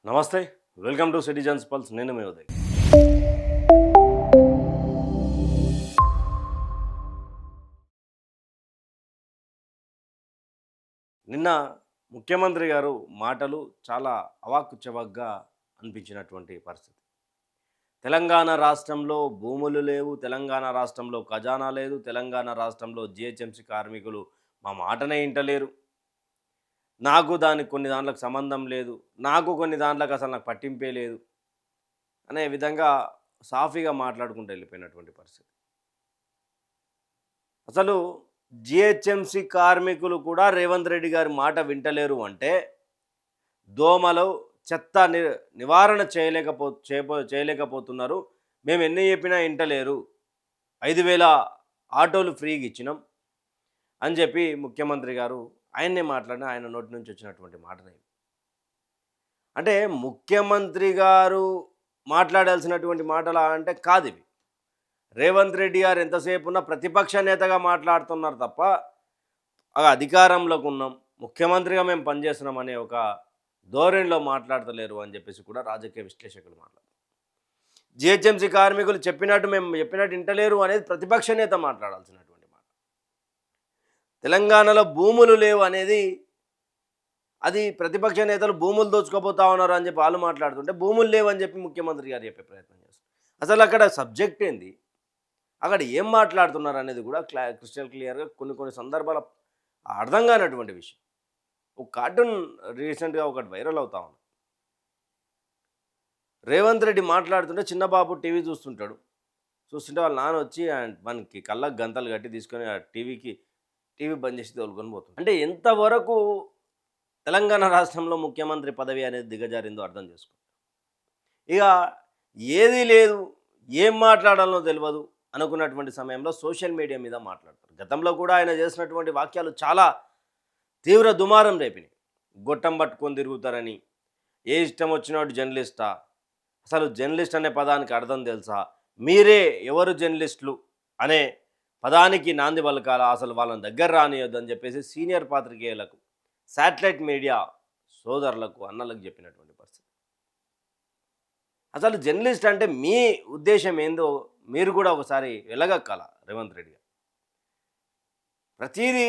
నమస్తే. Welcome to citizens pulse. నేను మీ ఉదయ్. నిన్న ముఖ్యమంత్రి గారు మాటలు చాలా అవాక్కుచవాక్గా అనిపించినటువంటి పరిస్థితి. తెలంగాణ రాష్ట్రంలో భూములు లేవు, తెలంగాణ రాష్ట్రంలో ఖజానా లేదు, తెలంగాణ రాష్ట్రంలో జిహెచ్ఎంసీ కార్మికులు మా మాటనే ఇంటలేరు, నాకు దానికి కొన్ని దాంట్లకు సంబంధం లేదు, నాకు కొన్ని దాంట్లకు అసలు నాకు పట్టింపే లేదు అనే విధంగా సాఫీగా మాట్లాడుకుంటూ వెళ్ళిపోయినటువంటి పరిస్థితి. అసలు జిహెచ్ఎంసీ కార్మికులు కూడా రేవంత్ రెడ్డి గారి మాట వింటలేరు అంటే దోమలు చెత్త నివారణ చేయలేకపోతున్నారు. మేము ఎన్ని చెప్పినా వింటలేరు, 5,000 ఆటోలు ఫ్రీగా ఇచ్చినాం అని చెప్పి ముఖ్యమంత్రి గారు ఆయన్నే మాట్లాడిన ఆయన నోటి నుంచి వచ్చినటువంటి మాటనే. అంటే ముఖ్యమంత్రి గారు మాట్లాడాల్సినటువంటి మాటలా అంటే కాదు ఇవి. రేవంత్ రెడ్డి గారు ఎంతసేపు ఉన్న ప్రతిపక్ష నేతగా మాట్లాడుతున్నారు తప్ప అధికారంలోకి ఉన్నాం, ముఖ్యమంత్రిగా మేము పనిచేస్తున్నాం అనే ఒక ధోరణిలో మాట్లాడతలేరు అని చెప్పేసి కూడా రాజకీయ విశ్లేషకులు మాట్లాడుతారు. జిహెచ్ఎంసీ కార్మికులు మేము చెప్పినట్టు వింటలేరు అనేది ప్రతిపక్ష నేత మాట్లాడాల్సినటువంటి మాట. తెలంగాణలో భూములు లేవు అనేది అది ప్రతిపక్ష నేతలు భూములు దోచుకోపోతా ఉన్నారు అని చెప్పి వాళ్ళు మాట్లాడుతుంటే భూములు లేవు అని చెప్పి ముఖ్యమంత్రి గారు చెప్పే ప్రయత్నం చేస్తారు. అసలు అక్కడ సబ్జెక్ట్ ఏంది, అక్కడ ఏం మాట్లాడుతున్నారు అనేది కూడా క్రిస్టల్ క్లియర్గా కొన్ని సందర్భాల అర్థం కానటువంటి విషయం. ఒక కార్టూన్ రీసెంట్గా ఒకటి వైరల్ అవుతా ఉంది. రేవంత్ రెడ్డి మాట్లాడుతుంటే చిన్నబాబు టీవీ చూస్తుంటాడు. చూస్తుంటే వాళ్ళ నాన్న వచ్చి మనకి కళ్ళకు గంతలు కట్టి తీసుకొని ఆ టీవీ బంద్ చేసి తోలుకొని పోతుంది. అంటే ఎంతవరకు తెలంగాణ రాష్ట్రంలో ముఖ్యమంత్రి పదవి అనేది దిగజారిందో అర్థం చేసుకోండి. ఇక ఏదీ లేదు, ఏం మాట్లాడాలో తెలియదు అనుకున్నటువంటి సమయంలో సోషల్ మీడియా మీద మాట్లాడతారు. గతంలో కూడా ఆయన చేసినటువంటి వాక్యాలు చాలా తీవ్ర దుమారం రేపినాయి. గొట్టం పట్టుకొని తిరుగుతారని, ఏ ఇష్టం వచ్చినట్టు జర్నలిస్టా, అసలు జర్నలిస్ట్ అనే పదానికి అర్థం తెలుసా, మీరే ఎవరు జర్నలిస్టులు అనే పదానికి నాంది పలకాల, అసలు వాళ్ళని దగ్గర రానియొద్దు అని చెప్పేసి సీనియర్ పాత్రికేయులకు, శాటిలైట్ మీడియా సోదరులకు, అన్నలకు చెప్పినటువంటి పరిస్థితి. అసలు జర్నలిస్ట్ అంటే మీ ఉద్దేశం ఏందో మీరు కూడా ఒకసారి వెలగక్కాల. రేవంత్ రెడ్డి గారు ప్రతిదీ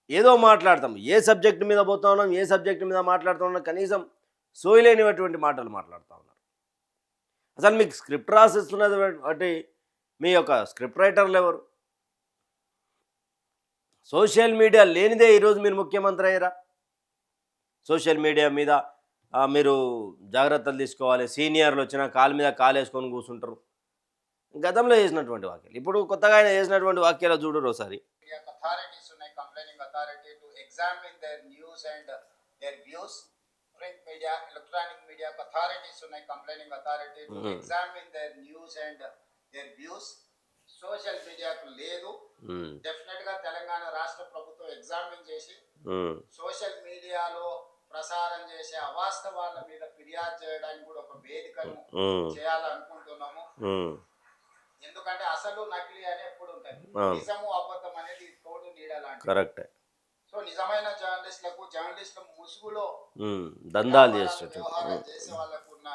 ఏదో మాట్లాడతాం, ఏ సబ్జెక్టు మీద పోతా ఉన్నాం, ఏ సబ్జెక్టు మీద మాట్లాడుతూ ఉన్నాం, కనీసం సోయలేనిటువంటి మాటలు మాట్లాడుతూ ఉన్నారు. అసలు మీకు స్క్రిప్ట్ రాసిస్తున్నది అంటే మీ యొక్క స్క్రిప్ట్ రైటర్లు ఎవరు? సోషల్ మీడియా లేనిదే ఈరోజు మీరు ముఖ్యమంత్రి అయ్యారా? సోషల్ మీడియా మీద మీరు జాగ్రత్తలు తీసుకోవాలి, సీనియర్లు వచ్చినా కాలు మీద కాలు వేసుకొని కూర్చుంటారు. గతంలో చేసినటువంటి వాక్యాలు, ఇప్పుడు కొత్తగా ఆయన చేసినటువంటి వాక్యాలు చూడరు ఒకసారి. సోషల్ మీడియాకు లేదు, డెఫినెట్ గా తెలంగాణ రాష్ట్ర ప్రభుత్వం ఎగ్జామిన్ చేసి సోషల్ మీడియాలో ప్రసారం చేసే అవాస్తవాల మీద ఫిర్యాదు చేయడానికి కూడా ఒక వేదికను చేయాలనుకుంటున్నాము. ఎందుకంటే అసలు నకిలీ అని ఎప్పుడు ఉంటుంది, నిజము అబద్ధం అనేది తోడు నీడలాంటి. కరెక్ట్. సో నిజమైన జర్నలిస్టుల ముసుగులో దందాలు చేసే వాళ్ళకు ఉన్న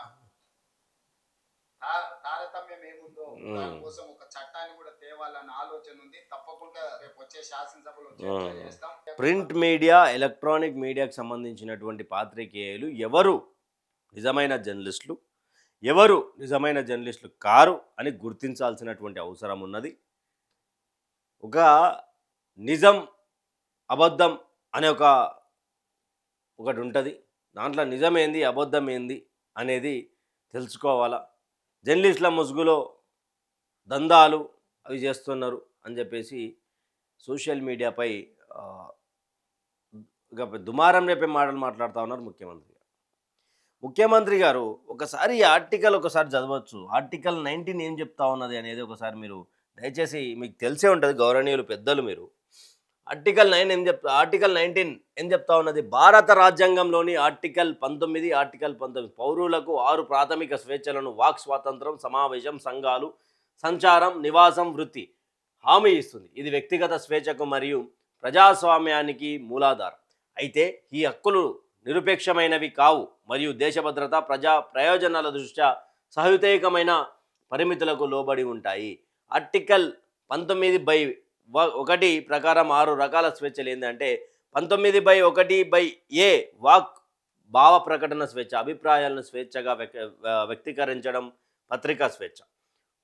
తారతమ్యం ఏముందో దానికోసం ఒక చట్టాన్ని కూడా తేవాలన్న ఆలోచన ఉంది. తప్పకుండా రేపు వచ్చే శాసనసభలో చేస్తాం. ప్రింట్ మీడియా, ఎలక్ట్రానిక్ మీడియాకు సంబంధించినటువంటి పాత్రికేయులు ఎవరు నిజమైన జర్నలిస్టులు, ఎవరు నిజమైన జర్నలిస్టులు కారు అని గుర్తించాల్సినటువంటి అవసరం ఉన్నది. ఒక నిజం అబద్ధం అనే ఒకటి ఉంటుంది, దాంట్లో నిజమేంది అబద్ధం ఏంది అనేది తెలుసుకోవాలా. జర్నలిస్టుల ముసుగులో దందాలు అవి చేస్తున్నారు అని చెప్పేసి సోషల్ మీడియాపై దుమారం రేపే మాటలు మాట్లాడుతూ ఉన్నారు ముఖ్యమంత్రి గారు. ఒకసారి ఈ ఆర్టికల్ చదవచ్చు. ఆర్టికల్ 19 ఏం చెప్తా ఉన్నది అనేది ఒకసారి మీరు దయచేసి, మీకు తెలిసే ఉంటుంది గౌరవనీయులు పెద్దలు మీరు. ఆర్టికల్ 19 ఏం చెప్తా ఉన్నది? భారత రాజ్యాంగంలోని ఆర్టికల్ 19 పౌరులకు 6 ప్రాథమిక స్వేచ్ఛలను వాక్ స్వాతంత్రం, సమావేశం, సంఘాలు, సంచారం, నివాసం, వృత్తి హామీ ఇస్తుంది. ఇది వ్యక్తిగత స్వేచ్ఛకు మరియు ప్రజాస్వామ్యానికి మూలాధారం. అయితే ఈ హక్కులు నిరుపేక్షమైనవి కావు మరియు దేశ భద్రత ప్రజా ప్రయోజనాల దృష్ట్యా సహృదయకమైన పరిమితులకు లోబడి ఉంటాయి. ఆర్టికల్ 19/1 ప్రకారం 6 రకాల స్వేచ్ఛలు ఏంటంటే 19/1 వాక్ భావ ప్రకటన స్వేచ్ఛ, అభిప్రాయాలను స్వేచ్ఛగా వ్యక్తీకరించడం పత్రికా స్వేచ్ఛ.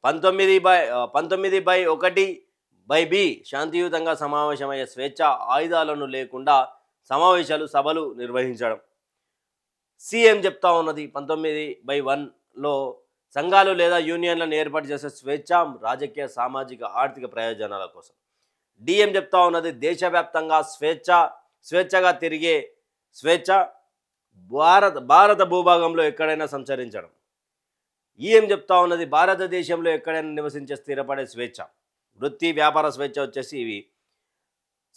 19/1 శాంతియుతంగా సమావేశమయ్యే స్వేచ్ఛ, ఆయుధాలను లేకుండా సమావేశాలు సభలు నిర్వహించడం. సీఎం చెప్తా ఉన్నది 19/1లో సంఘాలు లేదా యూనియన్లను ఏర్పాటు చేసే స్వేచ్ఛ రాజకీయ సామాజిక ఆర్థిక ప్రయోజనాల కోసం. డిఎం చెప్తా ఉన్నది దేశవ్యాప్తంగా స్వేచ్ఛగా తిరిగే స్వేచ్ఛ, భారత భూభాగంలో ఎక్కడైనా సంచరించడం. ఈఎం చెప్తా ఉన్నది భారతదేశంలో ఎక్కడైనా నివసించే స్థిరపడే స్వేచ్ఛ. వృత్తి వ్యాపార స్వేచ్ఛ వచ్చేసి ఇవి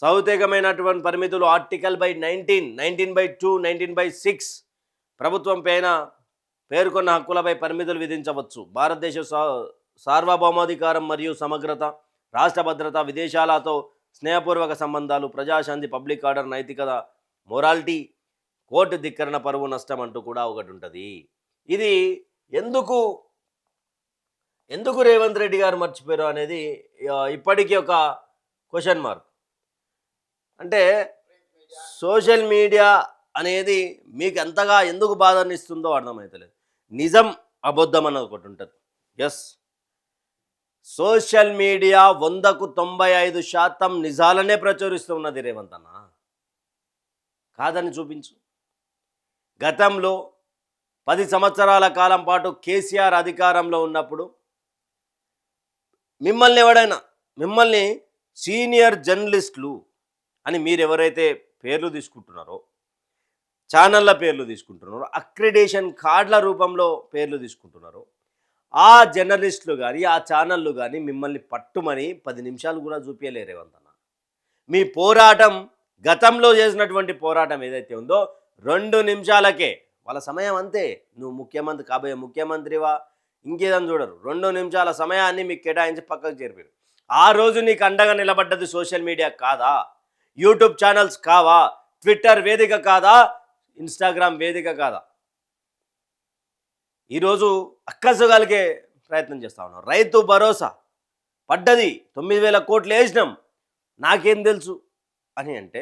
సౌతేకమైనటువంటి పరిమితులు ఆర్టికల్ 19, 19/2, 19/6 ప్రభుత్వం పైన పేర్కొన్న హక్కులపై పరిమితులు విధించవచ్చు. భారతదేశ సార్వభౌమాధికారం మరియు సమగ్రత, రాష్ట్ర భద్రత, విదేశాలతో స్నేహపూర్వక సంబంధాలు, ప్రజాశాంతి, పబ్లిక్ ఆర్డర్, నైతికత, మొరాలిటీ, కోర్టు ధిక్కరణ, పరువు నష్టం అంటూ కూడా ఒకటి ఉంటుంది. ఇది ఎందుకు రేవంత్ రెడ్డి గారు మర్చిపోయారు అనేది ఇప్పటికీ ఒక క్వశ్చన్ మార్క్. అంటే సోషల్ మీడియా అనేది మీకు ఎంతగా ఎందుకు బాధనిస్తుందో అర్థమవుతలేదు. నిజం అబద్ధం అన్నది ఒకటి ఉంటుంది. ఎస్, సోషల్ మీడియా 100కు 95% నిజాలనే ప్రచురిస్తున్నది రేవంత్ అన్న. కాదని చూపించు. గతంలో 10 సంవత్సరాల కాలం పాటు కేసీఆర్ అధికారంలో ఉన్నప్పుడు మిమ్మల్ని సీనియర్ జర్నలిస్టులు అని మీరు ఎవరైతే పేర్లు తీసుకుంటున్నారో, ఛానళ్ళ పేర్లు తీసుకుంటున్నారో, అక్రిడేషన్ కార్డుల రూపంలో పేర్లు తీసుకుంటున్నారో, ఆ జర్నలిస్టులు కానీ ఆ ఛానళ్ళు కానీ మిమ్మల్ని పట్టుమని 10 నిమిషాలు కూడా చూపించలేరు రేవంత్ అన్న. మీ పోరాటం, గతంలో చేసినటువంటి పోరాటం ఏదైతే ఉందో 2 నిమిషాలకే వాళ్ళ సమయం అంతే. నువ్వు ముఖ్యమంత్రి కాబోయే ముఖ్యమంత్రివా ఇంకేదని చూడరు. 2 నిమిషాల సమయాన్ని మీకు కేటాయించి పక్కకు చేరిపోయారు. ఆ రోజు నీకు అండగా నిలబడ్డది సోషల్ మీడియా కాదా? యూట్యూబ్ ఛానల్స్ కావా? ట్విట్టర్ వేదిక కాదా? ఇన్స్టాగ్రామ్ వేదిక కాదా? ఈరోజు అక్కసుగాలికే ప్రయత్నం చేస్తా ఉన్నాం. రైతు భరోసా పడ్డది, 9,000 కోట్లు వేసినాం, నాకేం తెలుసు అని అంటే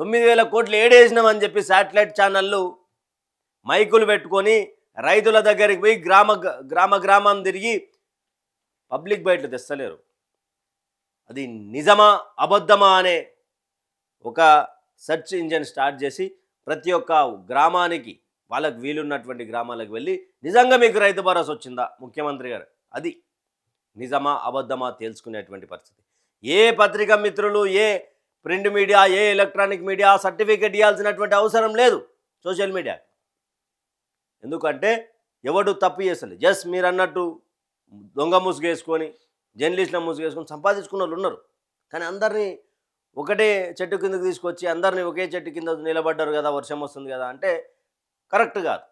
9,000 కోట్లు ఏడేసినాం అని చెప్పి శాటిలైట్ ఛానళ్ళు మైకులు పెట్టుకొని రైతుల దగ్గరికి పోయి గ్రామం తిరిగి పబ్లిక్ బయటలు తెస్తలేరు. అది నిజమా అబద్ధమా అనే ఒక సెర్చ్ ఇంజిన్ స్టార్ట్ చేసి ప్రతి ఒక్క గ్రామానికి, వాళ్ళకి వీలున్నటువంటి గ్రామాలకు వెళ్ళి నిజంగా మీకు రైతు భరోసా వచ్చిందా ముఖ్యమంత్రి గారు, అది నిజమా అబద్ధమా తెలుసుకునేటువంటి పరిస్థితి. ఏ పత్రికా మిత్రులు, ఏ ప్రింట్ మీడియా, ఏ ఎలక్ట్రానిక్ మీడియా సర్టిఫికేట్ ఇవ్వాల్సినటువంటి అవసరం లేదు సోషల్ మీడియా. ఎందుకంటే ఎవడు తప్పు చేస్తలేదు. జస్ట్ మీరు అన్నట్టు దొంగ ముసుగేసుకొని, జర్నలిస్టుల ముసుగేసుకొని సంపాదించుకున్న వాళ్ళు ఉన్నారు. కానీ అందరినీ ఒకటే చెట్టు కిందకు తీసుకొచ్చి అందరినీ ఒకే చెట్టు కింద నిలబడ్డారు కదా, వర్షం వస్తుంది కదా అంటే కరెక్ట్ కాదు.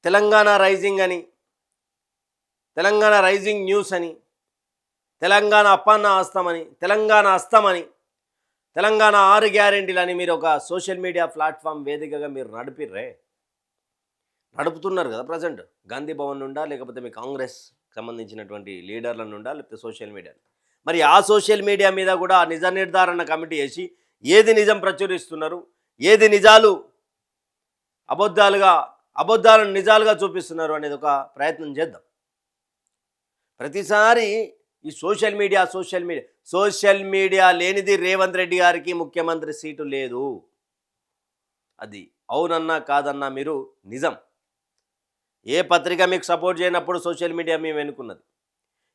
తెలంగాణ రైజింగ్ అని, తెలంగాణ రైజింగ్ న్యూస్ అని, తెలంగాణ అప్పన్న హస్తమని, తెలంగాణ హస్తమని, తెలంగాణ 6 గ్యారెంటీలు అని మీరు ఒక సోషల్ మీడియా ప్లాట్ఫామ్ వేదికగా మీరు నడుపుతున్నారు కదా. ప్రజెంట్ గాంధీ భవన్ నుండా, లేకపోతే మీ కాంగ్రెస్ సంబంధించినటువంటి లీడర్ల నుండా, లేకపోతే సోషల్ మీడియా. మరి ఆ సోషల్ మీడియా మీద కూడా నిజ నిర్ధారణ కమిటీ వేసి ఏది నిజం ప్రచురిస్తున్నారు, ఏది నిజాలు అబద్ధాలను నిజాలుగా చూపిస్తున్నారు అనేది ఒక ప్రయత్నం చేద్దాం. ప్రతిసారి ఈ సోషల్ మీడియా లేనిది రేవంత్ రెడ్డి గారికి ముఖ్యమంత్రి సీటు లేదు. అది అవునన్నా కాదన్నా మీరు నిజం. ఏ పత్రిక మీకు సపోర్ట్ చేయనప్పుడు సోషల్ మీడియా మేము వెనుకున్నది.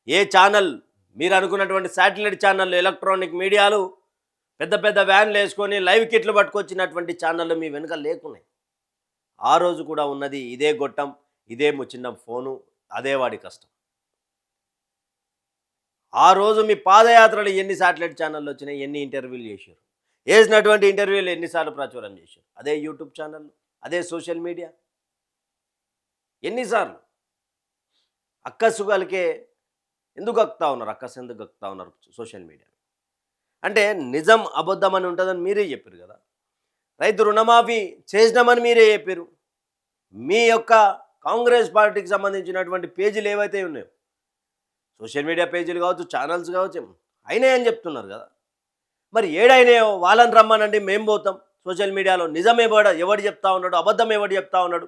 ఏ ఛానల్ మీరు అనుకున్నటువంటి శాటిలైట్ ఛానళ్ళు, ఎలక్ట్రానిక్ మీడియాలు పెద్ద పెద్ద వ్యాన్లు వేసుకొని లైవ్ కిట్లు పట్టుకొచ్చినటువంటి ఛానళ్ళు మీ వెనుక లేకున్నాయి. ఆ రోజు కూడా ఉన్నది ఇదే గొట్టం, ఇదే చిన్న ఫోను, అదే వాడి కష్టం. ఆ రోజు మీ పాదయాత్రలు ఎన్ని శాటిలైట్ ఛానళ్ళు వచ్చినాయి, ఎన్ని ఇంటర్వ్యూలు చేశారు, వేసినటువంటి ఇంటర్వ్యూలు ఎన్నిసార్లు ప్రచురం చేశారు, అదే యూట్యూబ్ ఛానల్, అదే సోషల్ మీడియా ఎన్నిసార్లు. అక్కసుగాలికే ఎందుకు అక్కుతా ఉన్నారు సోషల్ మీడియా అంటే నిజం అబద్ధం అని ఉంటుందని మీరే చెప్పారు కదా. రైతు రుణమాఫీ చేసినామని మీరే చెప్పారు. మీ యొక్క కాంగ్రెస్ పార్టీకి సంబంధించినటువంటి పేజీలు ఏవైతే ఉన్నాయో, సోషల్ మీడియా పేజీలు కావచ్చు, ఛానల్స్ కావచ్చు, అయినాయని చెప్తున్నారు కదా. మరి ఏడైనాయో వాళ్ళని రమ్మనండి, మేము పోతాం. సోషల్ మీడియాలో నిజం ఎవడు చెప్తా ఉన్నాడు, అబద్ధం ఎవడు చెప్తా ఉన్నాడు,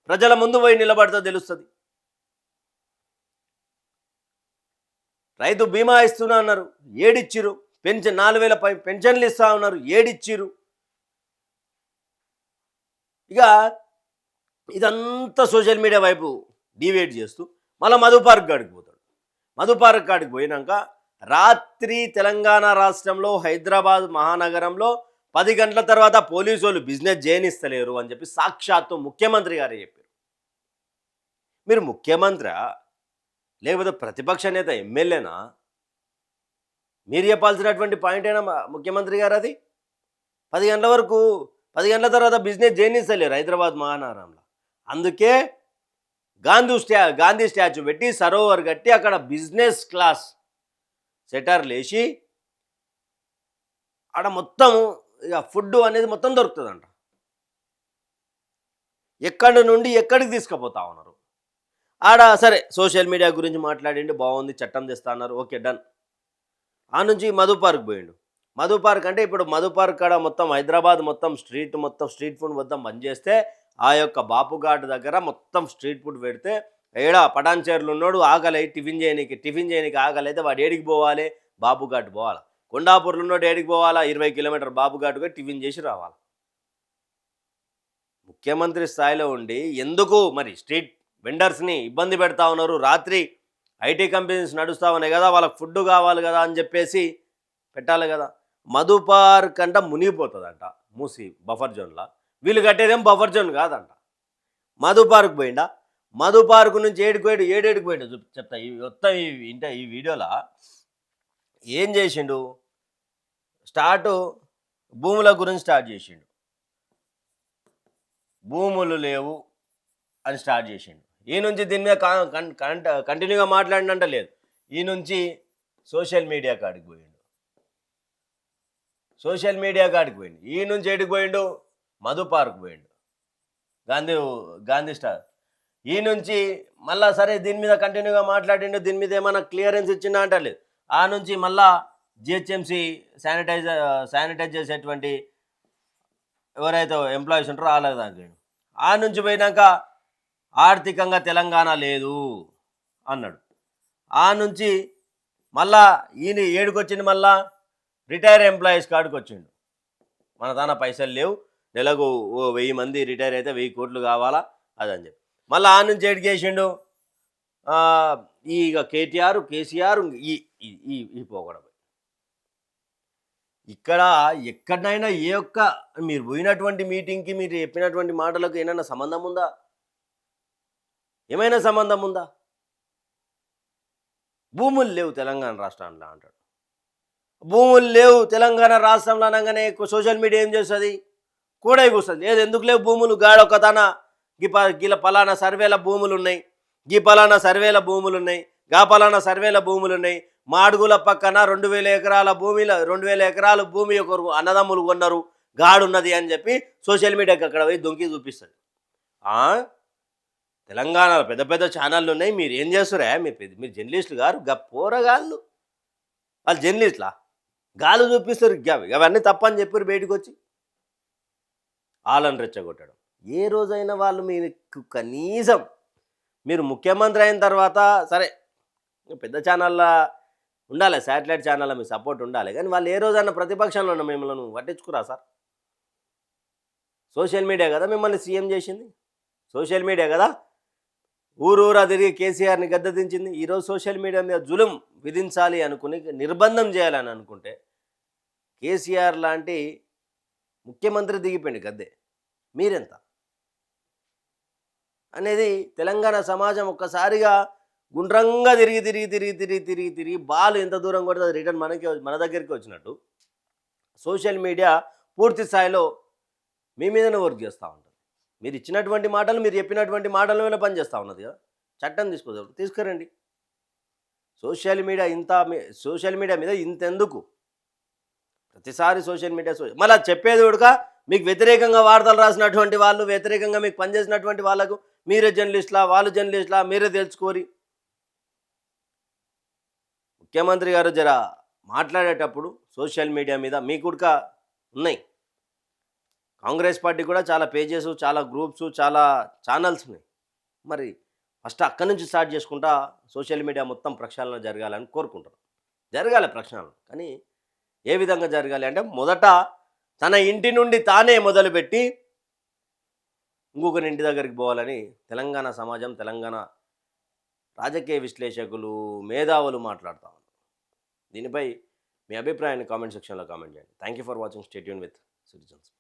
ప్రజల ముందు పోయి నిలబడితే తెలుస్తుంది. రైతు బీమా ఇస్తున్నా అన్నారు, ఏడిచ్చిరు. పెన్షన్ 4,000 పెన్షన్లు ఇస్తా ఉన్నారు, ఏడిచ్చిరు. ఇక ఇదంతా సోషల్ మీడియా వైపు డివేట్ చేస్తూ మళ్ళీ మధు పార్క్ కాడికి పోతాడు. మధు పార్క్ కాడికి పోయినాక రాత్రి తెలంగాణ రాష్ట్రంలో హైదరాబాద్ మహానగరంలో 10 గంటల తర్వాత పోలీసు వాళ్ళు బిజినెస్ చేయనిస్తలేరు అని చెప్పి సాక్షాత్తు ముఖ్యమంత్రి గారే చెప్పారు. మీరు ముఖ్యమంత్రి లేకపోతే ప్రతిపక్ష నేత ఎమ్మెల్యేనా? మీరు చెప్పాల్సినటువంటి పాయింట్ అయినా ముఖ్యమంత్రి గారు అది. 10 గంటల వరకు 10 గంటల తర్వాత బిజినెస్ చేయనిస్తలేరు హైదరాబాద్ మహానగరంలో. అందుకే గాంధీ స్టాచ్యూ పెట్టి సరోవర్ కట్టి అక్కడ బిజినెస్ క్లాస్ సెటర్లు వేసి ఆడ మొత్తం ఇక ఫుడ్ అనేది మొత్తం దొరుకుతుందంట. ఎక్కడి నుండి ఎక్కడికి తీసుకుపోతా ఉన్నారు. ఆడ సరే సోషల్ మీడియా గురించి మాట్లాడిండు, బాగుంది, చట్టం తెస్తా అన్నారు, ఓకే డన్. ఆ నుంచి మధు పార్క్ పోయిండు. మధు పార్క్ అంటే ఇప్పుడు మధు పార్క్ కాడ మొత్తం హైదరాబాద్ మొత్తం స్ట్రీట్ ఫుడ్ మొత్తం బంద్ చేస్తే ఆ యొక్క బాపుఘాట్ దగ్గర మొత్తం స్ట్రీట్ ఫుడ్ పెడితే ఏడా పటాన్చేరులు ఉన్నాడు ఆకలి టిఫిన్ చేయనికి ఆకలి అయితే వాడు ఏడికి పోవాలి? బాపుఘాట్ పోవాలి. కొండాపూర్లో ఉన్నాడు ఏడికి పోవాలా? 20 కిలోమీటర్ బాపుఘాట్గా టిఫిన్ చేసి రావాలి. ముఖ్యమంత్రి స్థాయిలో ఉండి ఎందుకు మరి స్ట్రీట్ వెండర్స్ని ఇబ్బంది పెడతా ఉన్నారు? రాత్రి ఐటీ కంపెనీస్ నడుస్తూ ఉన్నాయి కదా, వాళ్ళకి ఫుడ్ కావాలి కదా అని చెప్పేసి పెట్టాలి కదా. మధు పార్క్ అంట మునిగిపోతుందంట మూసి బఫర్ జోన్లో. వీళ్ళు కట్టేదేం బఫర్ జోన్ కాదంట. మధు పార్క్ పోయిండా, మధు పార్క్ నుంచి ఏడేడికి పోయిండు చెప్తా. మొత్తం ఈ వీడియోలో ఏం చేసిండు? భూముల గురించి స్టార్ట్ చేసిండు. భూములు లేవు అని స్టార్ట్ చేసిండు. ఈ నుంచి దీని మీద కంటిన్యూగా మాట్లాడినంట లేదు. ఈ నుంచి సోషల్ మీడియా కాడికి పోయిండు. ఈ నుంచి ఏడికి పోయిండు? మధు పార్క్ పోయిండు, గాంధీ స్టార్. ఈ నుంచి మళ్ళా సరే దీని మీద కంటిన్యూగా మాట్లాడిండు, దీని మీద ఏమైనా క్లియరెన్స్ ఇచ్చిందా అంటే లేదు. ఆ నుంచి మళ్ళా జిహెచ్ఎంసీ శానిటైజ్ చేసేటువంటి ఎవరైతే ఎంప్లాయీస్ ఉంటారో వాళ్ళకి దాకా. ఆ నుంచి పోయినాక ఆర్థికంగా తెలంగాణ లేదు అన్నాడు. ఆ నుంచి మళ్ళా ఈయన ఏడుకొచ్చింది, మళ్ళా రిటైర్ ఎంప్లాయీస్ కాడికి వచ్చిండు. మన దాన పైసలు లేవు, నెలకు 1000 మంది రిటైర్ అయితే 1000 కోట్లు కావాలా అదని చెప్పి మళ్ళీ ఆ నుంచి ఏడికేసిండు. ఇక కేసీఆర్ ఈ పోకడ. ఇక్కడ ఎక్కడైనా ఏ ఒక్క మీరు పోయినటువంటి మీటింగ్కి మీరు చెప్పినటువంటి మాటలకు ఏమైనా సంబంధం ఉందా? ఏమైనా సంబంధం ఉందా? భూములు లేవు తెలంగాణ రాష్ట్రంలో అంటాడు. భూములు లేవు తెలంగాణ రాష్ట్రంలో అనగానే సోషల్ మీడియా ఏం చేస్తుంది? కూడా కూస్తుంది. లేదు ఎందుకు లేవు భూములు? గాడొక్క తన గీల పలానా సర్వేల భూములు ఉన్నాయి, పలానా సర్వేల భూములు ఉన్నాయి, పలానా సర్వేల భూములు ఉన్నాయి. మాడుగుల పక్కన 2000 ఎకరాల భూమిలో 2000 ఎకరాల భూమి ఒకరు అన్నదమ్ములు కొన్నారు, గాడున్నది అని చెప్పి సోషల్ మీడియాకి అక్కడ పోయి దొంకి చూపిస్తుంది. తెలంగాణలో పెద్ద పెద్ద ఛానళ్ళు ఉన్నాయి, మీరు ఏం చేస్తారా? మీరు జర్నలిస్టులు గారు పోరగాళ్ళు, వాళ్ళు జర్నలిస్టులా? గాలు చూపిస్తారు. అవన్నీ తప్పని చెప్పారు బయటకు వచ్చి వాళ్ళని రెచ్చగొట్టడం. ఏ రోజైనా వాళ్ళు మీకు కనీసం మీరు ముఖ్యమంత్రి అయిన తర్వాత సరే పెద్ద ఛానల్లో ఉండాలి, శాటిలైట్ ఛానల్లో మీ సపోర్ట్ ఉండాలి, కానీ వాళ్ళు ఏ రోజైనా ప్రతిపక్షంలో ఉన్న మిమ్మల్ని పట్టించుకురా సార్? సోషల్ మీడియా కదా మిమ్మల్ని సీఎం చేసింది, సోషల్ మీడియా కదా ఊరూరా తిరిగి కేసీఆర్ని గద్దెదించింది. ఈరోజు సోషల్ మీడియా మీద జులుం విధించాలి అనుకుని నిర్బంధం చేయాలని అనుకుంటే కేసీఆర్ లాంటి ముఖ్యమంత్రి దిగిపోయింది గద్దె. మీరెంత అనేది తెలంగాణ సమాజం ఒక్కసారిగా గుండ్రంగా తిరిగి బాల్ ఎంత దూరం కొడుతుంది రిటర్న్ మన దగ్గరికి వచ్చినట్టు సోషల్ మీడియా పూర్తి స్థాయిలో మీ మీదనే వర్క్ చేస్తూ ఉంటుంది. మీరు ఇచ్చినటువంటి మాటలు, మీరు చెప్పినటువంటి మాటల మీద పనిచేస్తూ ఉన్నది కదా. చట్టం తీసుకురండి. సోషల్ మీడియా మీద ఇంతెందుకు? ప్రతిసారి సోషల్ మీడియా మళ్ళీ చెప్పేది ఉడక మీకు వ్యతిరేకంగా వార్తలు రాసినటువంటి వాళ్ళు, వ్యతిరేకంగా మీకు పనిచేసినటువంటి వాళ్ళకు మీరే జర్నలిస్టులా, వాళ్ళు జర్నలిస్టులా, మీరే తెలుసుకోరి. ముఖ్యమంత్రి గారు జర మాట్లాడేటప్పుడు సోషల్ మీడియా మీద మీ కూడా ఉన్నాయి. కాంగ్రెస్ పార్టీ కూడా చాలా పేజెస్, చాలా గ్రూప్స్, చాలా ఛానల్స్ ఉన్నాయి. మరి ఫస్ట్ అక్కడి నుంచి స్టార్ట్ చేసుకుంటా సోషల్ మీడియా మొత్తం ప్రక్షాళన జరగాలని కోరుకుంటారు. జరగాలి ప్రక్షాళన, కానీ ఏ విధంగా జరగాలి అంటే మొదట తన ఇంటి నుండి తానే మొదలుపెట్టి ఇంకొకరి ఇంటి దగ్గరికి పోవాలని తెలంగాణ సమాజం, తెలంగాణ రాజకీయ విశ్లేషకులు, మేధావులు మాట్లాడుతూ ఉన్నారు. దీనిపై మీ అభిప్రాయాన్ని కామెంట్ సెక్షన్లో కామెంట్ చేయండి. Thank you for watching. Stay tune with citizens.